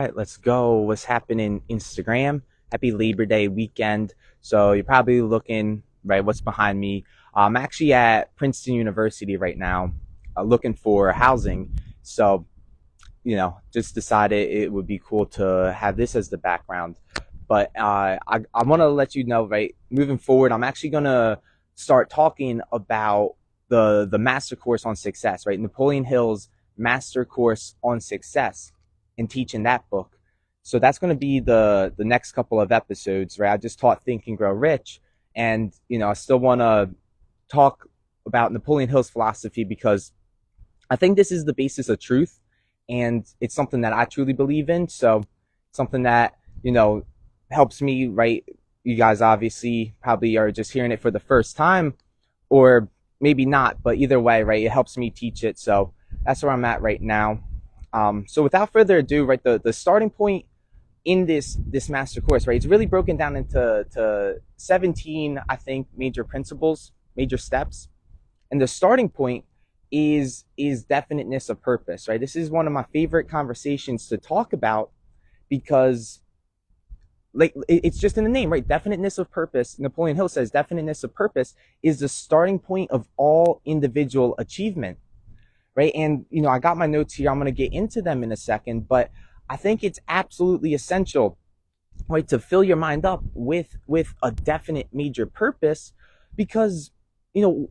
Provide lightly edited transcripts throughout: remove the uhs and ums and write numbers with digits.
Right, let's go. What's happening Instagram? Happy Labor Day weekend. So you're probably looking, right, what's behind me. I'm actually at Princeton University right now, looking for housing. So, just decided it would be cool to have this as the background. But I want to let you know, right, moving forward, I'm actually going to start talking about the master course on success, right? Napoleon Hill's master course on success and teaching that book. So that's going to be the next couple of episodes, right? I just taught Think and Grow Rich, and I still want to talk about Napoleon Hill's philosophy because I think this is the basis of truth, and it's something that I truly believe in. So something that helps me, right? You guys obviously probably are just hearing it for the first time, or maybe not, but either way, right? It helps me teach it. So that's where I'm at right now. So without further ado, right, the starting point in this master course, right, it's really broken down into 17, I think, major principles, major steps, and the starting point is definiteness of purpose, right? This is one of my favorite conversations to talk about because like it's just in the name, right? Definiteness of purpose. Napoleon Hill says definiteness of purpose is the starting point of all individual achievement, right? And I got my notes here. I'm going to get into them in a second, but I think it's absolutely essential, right, to fill your mind up with a definite major purpose, because you know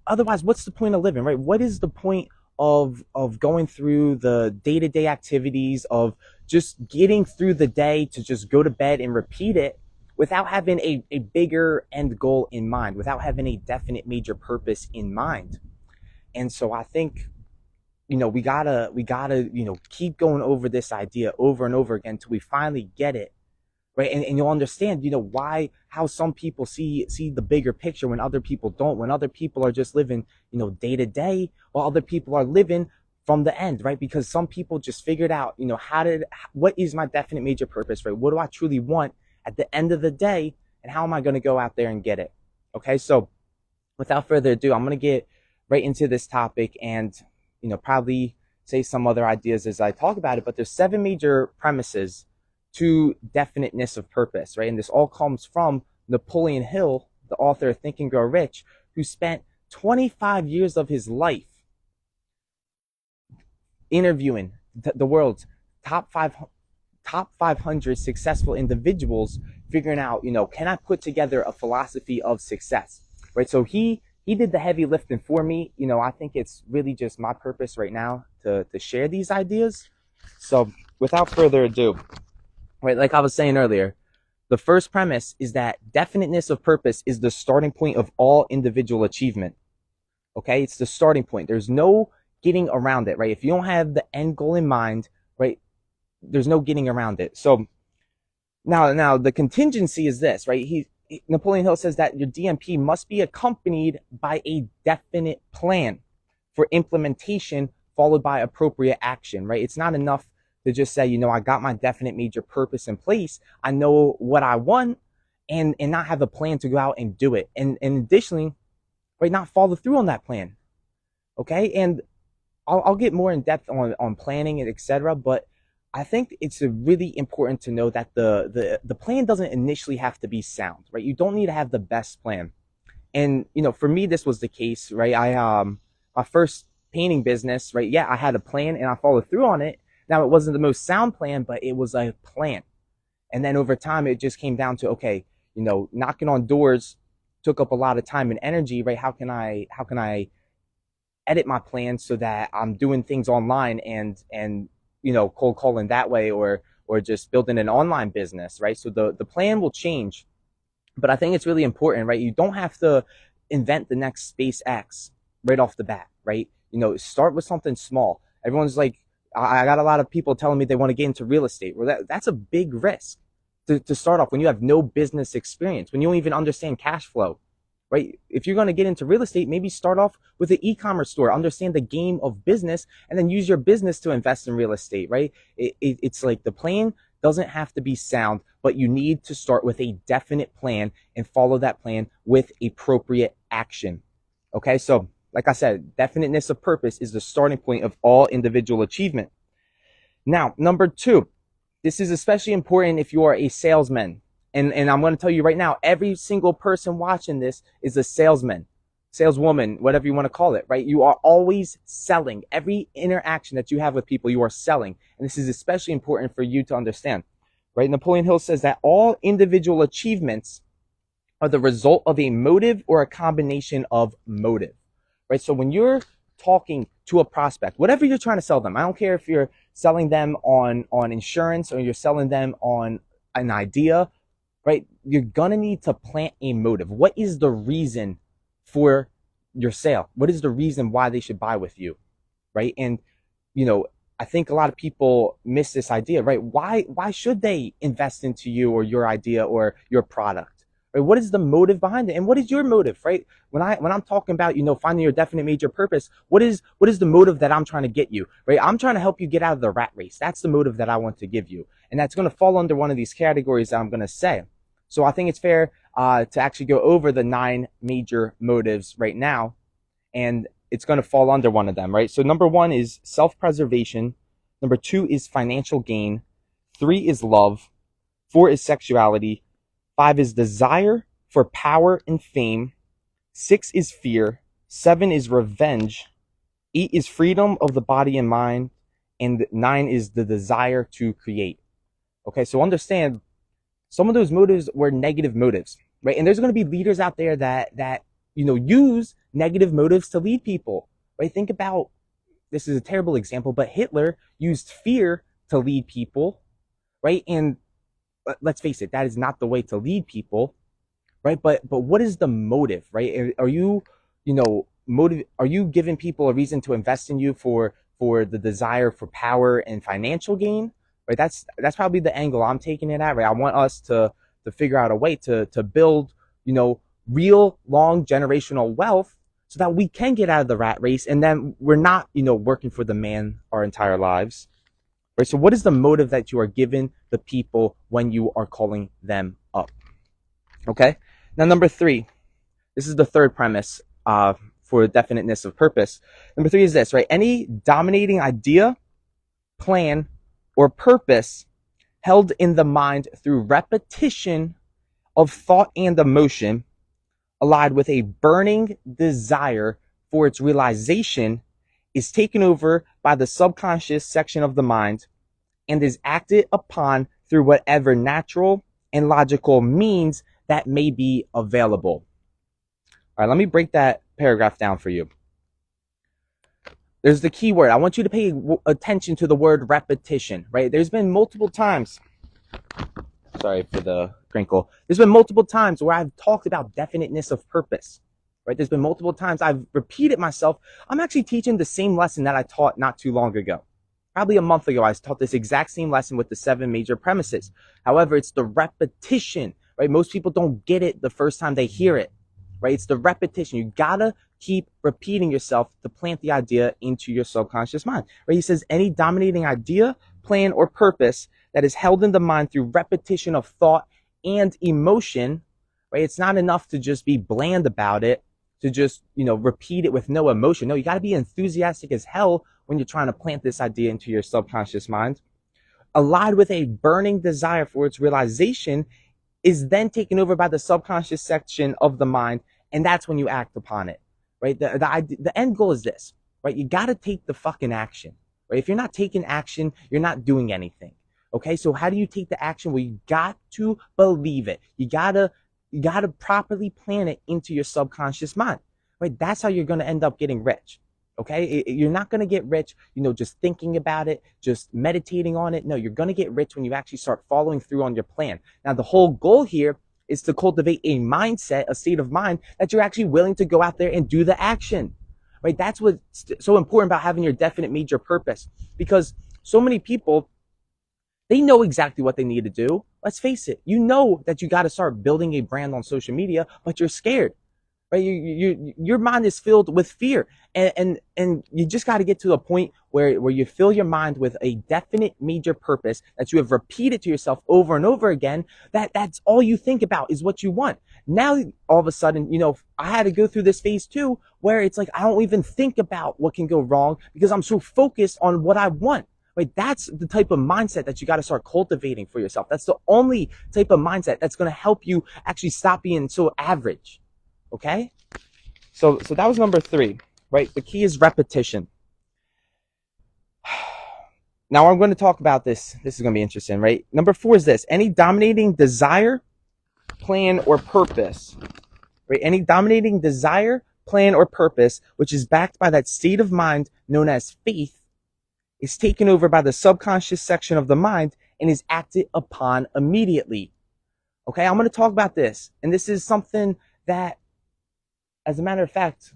otherwise, what's the point of living, right? What is the point of going through the day-to-day activities of just getting through the day to just go to bed and repeat it without having a bigger end goal in mind, without having a definite major purpose in mind? And so I think we gotta keep going over this idea over and over again until we finally get it, right? And you'll understand why, how some people see the bigger picture when other people don't, when other people are just living day to day, while other people are living from the end, right? Because some people just figured out what is my definite major purpose, right? What do I truly want at the end of the day, and how am I going to go out there and get it? Okay, so without further ado, I'm going to get right into this topic and probably say some other ideas as I talk about it. But there's seven major premises to definiteness of purpose, right? And this all comes from Napoleon Hill, the author of Think and Grow Rich, who spent 25 years of his life interviewing the world's top five top 500 successful individuals, figuring out, can I put together a philosophy of success, right? So he did the heavy lifting for me. I think it's really just my purpose right now to share these ideas. So without further ado, right, like I was saying earlier, the first premise is that definiteness of purpose is the starting point of all individual achievement. Okay, it's the starting point. There's no getting around it, right? If you don't have the end goal in mind, right, there's no getting around it. So now the contingency is this, right? Napoleon Hill says that your DMP must be accompanied by a definite plan for implementation, followed by appropriate action, right? It's not enough to just say, I got my definite major purpose in place. I know what I want, and not have a plan to go out and do it. And additionally, right, not follow through on that plan. Okay. And I'll get more in depth on planning and etc. But I think it's really important to know that the plan doesn't initially have to be sound, right? You don't need to have the best plan. And for me, this was the case, right? My first painting business, right? Yeah, I had a plan and I followed through on it. Now it wasn't the most sound plan, but it was a plan. And then over time, it just came down to, okay, knocking on doors took up a lot of time and energy, right? How can I edit my plan so that I'm doing things online and cold calling that way, or just building an online business, right? So the plan will change, but I think it's really important, right? You don't have to invent the next SpaceX right off the bat, right? Start with something small. Everyone's like, I got a lot of people telling me they want to get into real estate. Well, that's a big risk to start off when you have no business experience, when you don't even understand cash flow, right? If you're going to get into real estate, maybe start off with an e-commerce store, understand the game of business, and then use your business to invest in real estate, right? It's like the plan doesn't have to be sound, but you need to start with a definite plan and follow that plan with appropriate action. Okay, so like I said, definiteness of purpose is the starting point of all individual achievement. Now, number two, This is especially important if you are a salesman. And I'm going to tell you right now, every single person watching this is a salesman, saleswoman, whatever you want to call it, right? You are always selling. Every interaction that you have with people, you are selling. And this is especially important for you to understand, right? Napoleon Hill says that all individual achievements are the result of a motive or a combination of motive, right? So when you're talking to a prospect, whatever you're trying to sell them, I don't care if you're selling them on insurance or you're selling them on an idea, right? You're gonna need to plant a motive. What is the reason for your sale? What is the reason why they should buy with you, right? And I think a lot of people miss this idea, right? Why should they invest into you or your idea or your product? Right? What is the motive behind it? And what is your motive, right? When I'm talking about, finding your definite major purpose, what is the motive that I'm trying to get you, right? I'm trying to help you get out of the rat race. That's the motive that I want to give you. And that's going to fall under one of these categories that I'm going to say. So I think it's fair to actually go over the 9 major motives right now. And it's going to fall under one of them, right? So number 1 is self-preservation. Number 2 is financial gain. 3 is love. 4 is sexuality. 5 is desire for power and fame. 6 is fear. 7 is revenge. 8 is freedom of the body and mind. And 9 is the desire to create. Okay, so understand some of those motives were negative motives, right? And there's going to be leaders out there that use negative motives to lead people, right? Think about, this is a terrible example, but Hitler used fear to lead people, right? And let's face it, that is not the way to lead people, right? But what is the motive, right? Are you giving people a reason to invest in you for the desire for power and financial gain, right? That's probably the angle I'm taking it at, right? I want us to figure out a way to build, real long generational wealth so that we can get out of the rat race, and then we're not, working for the man our entire lives. Right, so what is the motive that you are giving the people when you are calling them up? Okay, now number 3, this is the third premise for definiteness of purpose. Number 3 is this, right? Any dominating idea, plan, or purpose held in the mind through repetition of thought and emotion, allied with a burning desire for its realization, is taken over by the subconscious section of the mind and is acted upon through whatever natural and logical means that may be available. All right, let me break that paragraph down for you. There's the key word. I want you to pay attention to the word repetition, right? There's been multiple times, sorry for the crinkle. There's been multiple times where I've talked about definiteness of purpose, right? There's been multiple times I've repeated myself. I'm actually teaching the same lesson that I taught not too long ago. Probably a month ago, I taught this exact same lesson with the 7 major premises. However, it's the repetition, right? Most people don't get it the first time they hear it, right? It's the repetition. You gotta keep repeating yourself to plant the idea into your subconscious mind, right? He says any dominating idea, plan, or purpose that is held in the mind through repetition of thought and emotion, right? It's not enough to just be bland about it, to just, repeat it with no emotion. No, you got to be enthusiastic as hell when you're trying to plant this idea into your subconscious mind. Allied with a burning desire for its realization is then taken over by the subconscious section of the mind, and that's when you act upon it, right? The end goal is this, right? You got to take the fucking action, right? If you're not taking action, you're not doing anything. Okay, so how do you take the action? Well, you got to believe it. You gotta properly plan it into your subconscious mind, right? That's how you're gonna end up getting rich. Okay, you're not gonna get rich, just thinking about it, just meditating on it. No, you're gonna get rich when you actually start following through on your plan. Now, the whole goal here is to cultivate a mindset, a state of mind that you're actually willing to go out there and do the action, right? That's what's so important about having your definite major purpose, because so many people, they know exactly what they need to do. Let's face it. You know that you got to start building a brand on social media, but you're scared, right? Your mind is filled with fear, and you just got to get to a point where you fill your mind with a definite major purpose that you have repeated to yourself over and over again. That's all you think about is what you want. Now, all of a sudden, I had to go through this phase too, where it's like I don't even think about what can go wrong because I'm so focused on what I want. right? That's the type of mindset that you got to start cultivating for yourself. That's the only type of mindset that's going to help you actually stop being so average. Okay? So that was number 3, right? The key is repetition. Now I'm going to talk about this. This is going to be interesting, right? Number 4 is this: any dominating desire, plan, or purpose, right? Any dominating desire, plan, or purpose, which is backed by that state of mind known as faith, is taken over by the subconscious section of the mind and is acted upon immediately. Okay, I'm going to talk about this. And this is something that, as a matter of fact,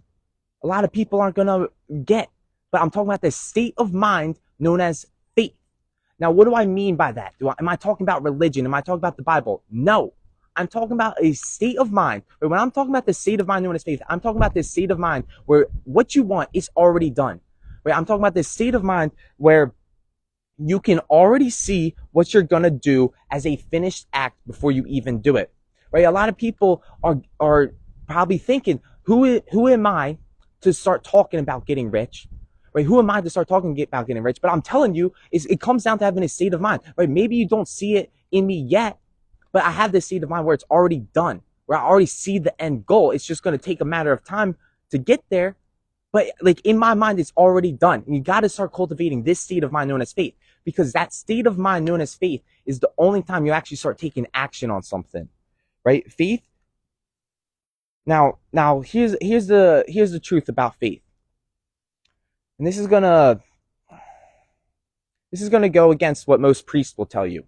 a lot of people aren't going to get. But I'm talking about the state of mind known as faith. Now, what do I mean by that? Am I talking about religion? Am I talking about the Bible? No. I'm talking about a state of mind. But when I'm talking about the state of mind known as faith, I'm talking about this state of mind where what you want is already done. Right? I'm talking about this state of mind where you can already see what you're going to do as a finished act before you even do it. Right? A lot of people are probably thinking, who am I to start talking about getting rich? Right? Who am I to start talking about getting rich? But I'm telling you, it comes down to having a state of mind. Right? Maybe you don't see it in me yet, but I have this state of mind where it's already done, where I already see the end goal. It's just going to take a matter of time to get there. But like in my mind, it's already done. And you got to start cultivating this state of mind known as faith, because that state of mind known as faith is the only time you actually start taking action on something, right? Faith. Now here's the truth about faith. And this is gonna go against what most priests will tell you,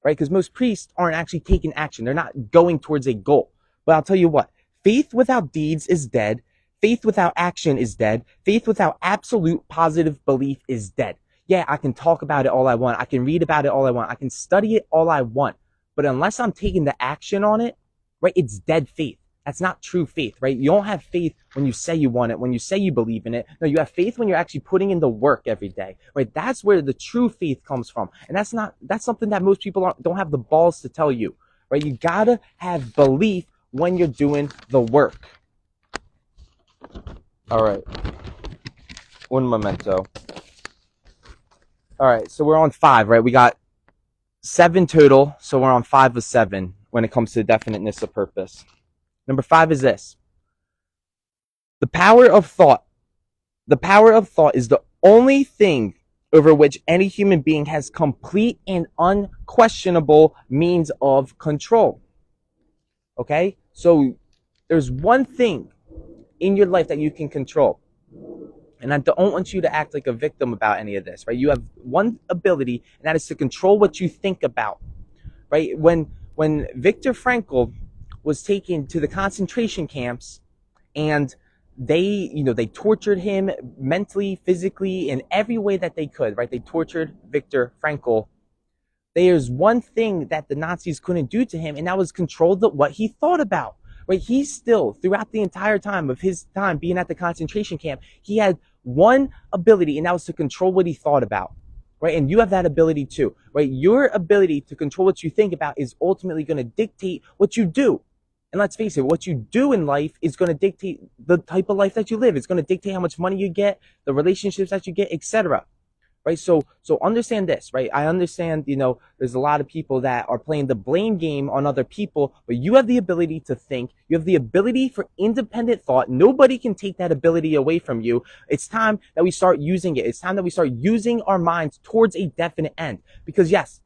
right? Because most priests aren't actually taking action. They're not going towards a goal. But I'll tell you what, faith without deeds is dead. Faith without action is dead. Faith without absolute positive belief is dead. Yeah, I can talk about it all I want. I can read about it all I want. I can study it all I want. But unless I'm taking the action on it, right, it's dead faith. That's not true faith, right? You don't have faith when you say you want it, when you say you believe in it. No, you have faith when you're actually putting in the work every day, right? That's where the true faith comes from. And that's something that most people don't have the balls to tell you, right? You gotta have belief when you're doing the work. All right. Un momento. All right, so we're on 5, right? We got 7 total, so we're on 5 of 7 when it comes to definiteness of purpose. Number 5 is this: the power of thought. The power of thought is the only thing over which any human being has complete and unquestionable means of control. Okay? So there's one thing in your life that you can control. And I don't want you to act like a victim about any of this, right? You have one ability, and that is to control what you think about, right? When Viktor Frankl was taken to the concentration camps, and they tortured him mentally, physically, in every way that they could, right? They tortured Viktor Frankl. There's one thing that the Nazis couldn't do to him, and that was control what he thought about, right? He still, throughout the entire time of his time being at the concentration camp, he had one ability, and that was to control what he thought about, right? And you have that ability too, right? Your ability to control what you think about is ultimately going to dictate what you do. And let's face it, what you do in life is going to dictate the type of life that you live. It's going to dictate how much money you get, the relationships that you get, etc. Right? So understand this, right? I understand, there's a lot of people that are playing the blame game on other people, but you have the ability to think. You have the ability for independent thought. Nobody can take that ability away from you. It's time that we start using it. It's time that we start using our minds towards a definite end. Because yes,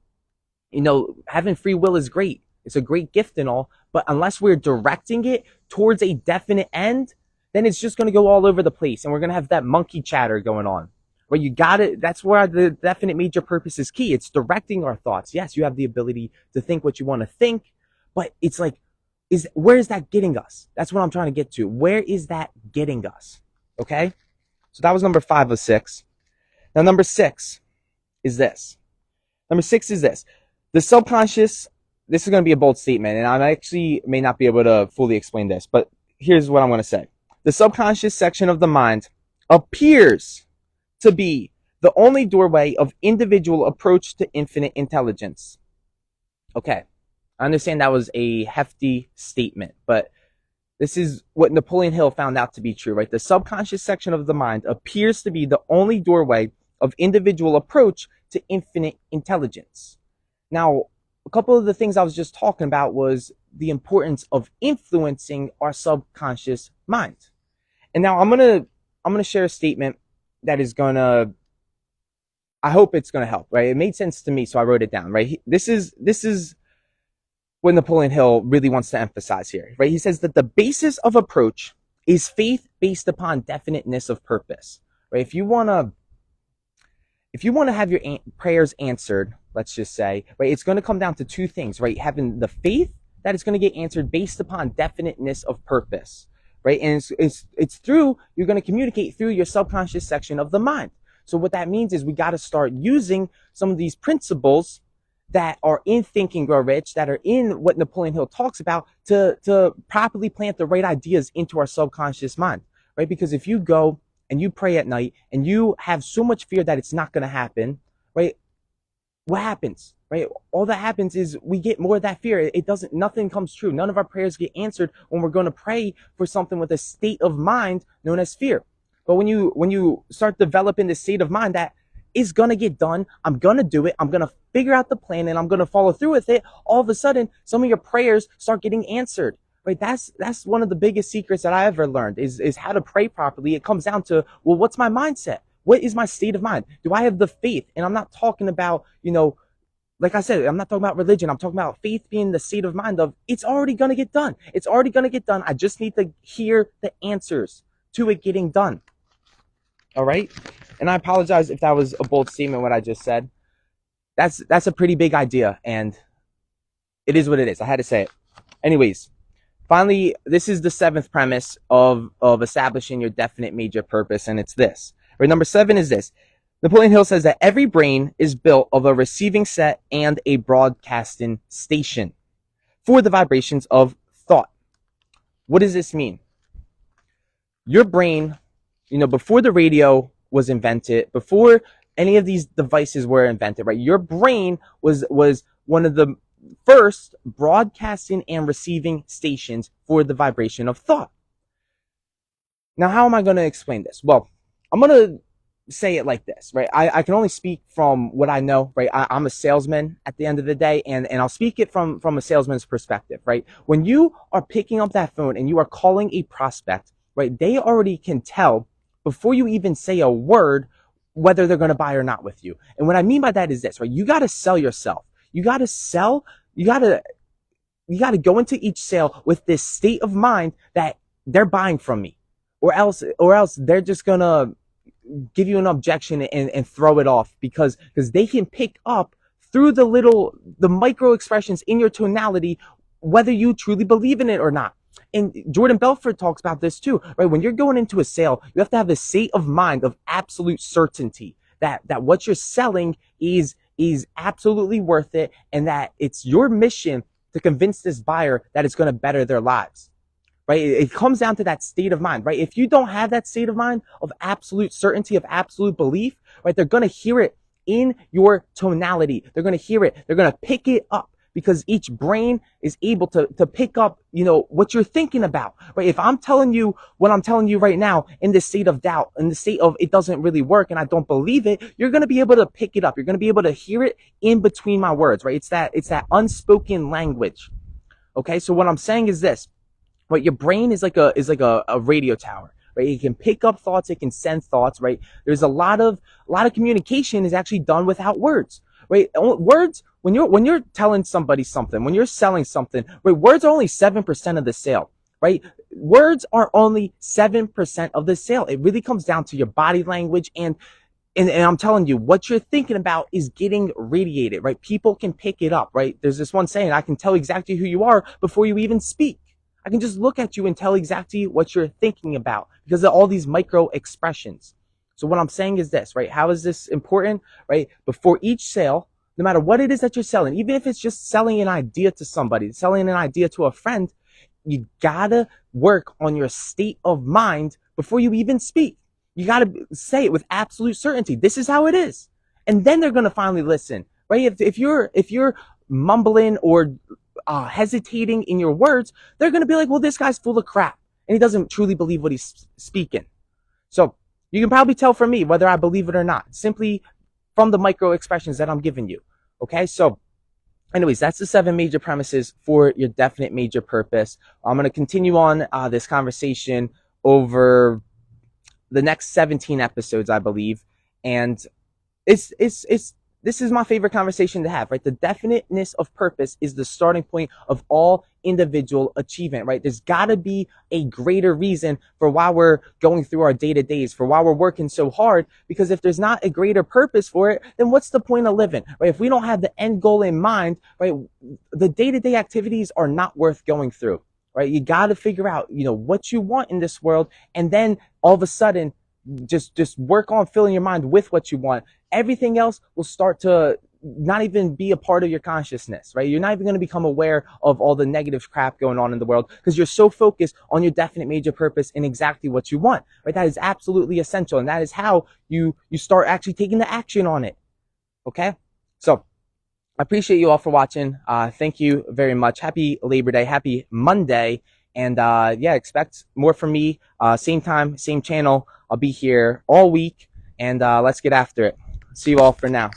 having free will is great. It's a great gift and all, but unless we're directing it towards a definite end, then it's just going to go all over the place, and we're going to have that monkey chatter going on. Where you got it, that's where the definite major purpose is key. It's directing our thoughts. Yes, you have the ability to think what you want to think, but it's like, where is that getting us? That's what I'm trying to get to. Where is that getting us? Okay? So that was number 5 of 6. Now number 6 is this. The subconscious. This is going to be a bold statement, and I actually may not be able to fully explain this, but here's what I'm going to say. The subconscious section of the mind appears to be the only doorway of individual approach to infinite intelligence. Okay, I understand that was a hefty statement, but this is what Napoleon Hill found out to be true, right? The subconscious section of the mind appears to be the only doorway of individual approach to infinite intelligence. Now, a couple of the things I was just talking about was the importance of influencing our subconscious mind. And now I'm gonna share a statement that is gonna, I hope it's gonna help, right? It made sense to me, so I wrote it down, right? This is what Napoleon Hill really wants to emphasize here, right? He says that the basis of approach is faith based upon definiteness of purpose, right? If you wanna have your prayers answered, let's just say, right, it's going to come down to two things, right? Having the faith that it's going to get answered based upon definiteness of purpose, right? And it's through, you're going to communicate through your subconscious section of the mind. So what that means is we got to start using some of these principles that are in Think and Grow Rich, that are in what Napoleon Hill talks about, to properly plant the right ideas into our subconscious mind, right? Because if you go and you pray at night and you have so much fear that it's not going to happen, right? What happens, right? All that happens is we get more of that fear. Nothing comes true. None of our prayers get answered when we're going to pray for something with a state of mind known as fear. But when you start developing this state of mind that is going to get done, I'm going to do it, I'm going to figure out the plan, and I'm going to follow through with it, all of a sudden, some of your prayers start getting answered. Right, that's one of the biggest secrets that I ever learned is how to pray properly. It comes down to, well, what's my mindset? What is my state of mind? Do I have the faith? And I'm not talking about, like I said, I'm not talking about religion. I'm talking about faith being the state of mind of it's already going to get done. It's already going to get done. I just need to hear the answers to it getting done. All right. And I apologize if that was a bold statement, what I just said. That's a pretty big idea, and it is what it is. I had to say it. Anyways. Finally, this is the seventh premise of establishing your definite major purpose, and it's this. Right, number 7 is this. Napoleon Hill says that every brain is built of a receiving set and a broadcasting station for the vibrations of thought. What does this mean? Your brain, before the radio was invented, before any of these devices were invented, right? Your brain was one of the first broadcasting and receiving stations for the vibration of thought. Now, how am I going to explain this? Well, I'm going to say it like this, right? I can only speak from what I know, right? I'm a salesman at the end of the day, and I'll speak it from a salesman's perspective, right? When you are picking up that phone and you are calling a prospect, right, they already can tell before you even say a word whether they're going to buy or not with you. And what I mean by that is this, right? You got to sell yourself. You got to go into each sale with this state of mind that they're buying from me, or else they're just going to give you an objection and throw it off because they can pick up through the micro expressions in your tonality, whether you truly believe in it or not. And Jordan Belfort talks about this too, right? When you're going into a sale, you have to have a state of mind of absolute certainty that what you're selling is absolutely worth it, and that it's your mission to convince this buyer that it's going to better their lives, right? It comes down to that state of mind, right? If you don't have that state of mind of absolute certainty, of absolute belief, right, they're going to hear it in your tonality. They're going to hear it. They're going to pick it up because each brain is able to pick up, what you're thinking about, right? If I'm telling you what I'm telling you right now in this state of doubt, in the state of it doesn't really work and I don't believe it, you're going to be able to pick it up. You're going to be able to hear it in between my words, right? It's that unspoken language. Okay. So what I'm saying is this, right? Your brain is like a radio tower, right? It can pick up thoughts. It can send thoughts, right? There's a lot of communication is actually done without words, right? Words, when you're telling somebody something, when you're selling something, right? Words are only 7% of the sale, right? Words are only 7% of the sale. It really comes down to your body language and I'm telling you, what you're thinking about is getting radiated, right? People can pick it up, right? There's this one saying, I can tell exactly who you are before you even speak. I can just look at you and tell exactly what you're thinking about because of all these micro expressions. So what I'm saying is this, right? How is this important, right? Before each sale, no matter what it is that you're selling, even if it's just selling an idea to somebody, selling an idea to a friend, you gotta work on your state of mind before you even speak. You gotta say it with absolute certainty. This is how it is. And then they're gonna finally listen, right? If you're mumbling or hesitating in your words, they're gonna be like, well, this guy's full of crap and he doesn't truly believe what he's speaking. So You can probably tell from me whether I believe it or not, simply from the micro expressions that I'm giving you. Okay, so anyways, that's the 7 major premises for your definite major purpose. I'm going to continue on this conversation over the next 17 episodes, I believe. And it's this is my favorite conversation to have, right? The definiteness of purpose is the starting point of all individual achievement, right? There's got to be a greater reason for why we're going through our day-to-days, for why we're working so hard, because if there's not a greater purpose for it, then what's the point of living, right? If we don't have the end goal in mind, right, the day-to-day activities are not worth going through, right? You got to figure out, what you want in this world, and then all of a sudden, just work on filling your mind with what you want. Everything else will start to not even be a part of your consciousness, right? You're not even going to become aware of all the negative crap going on in the world because you're so focused on your definite major purpose and exactly what you want, right? That is absolutely essential, and that is how you start actually taking the action on it. Okay, so I appreciate you all for watching. Thank you very much. Happy Labor Day. Happy Monday. And yeah, expect more from me. Same time, same channel. I'll be here all week. And let's get after it. See you all for now.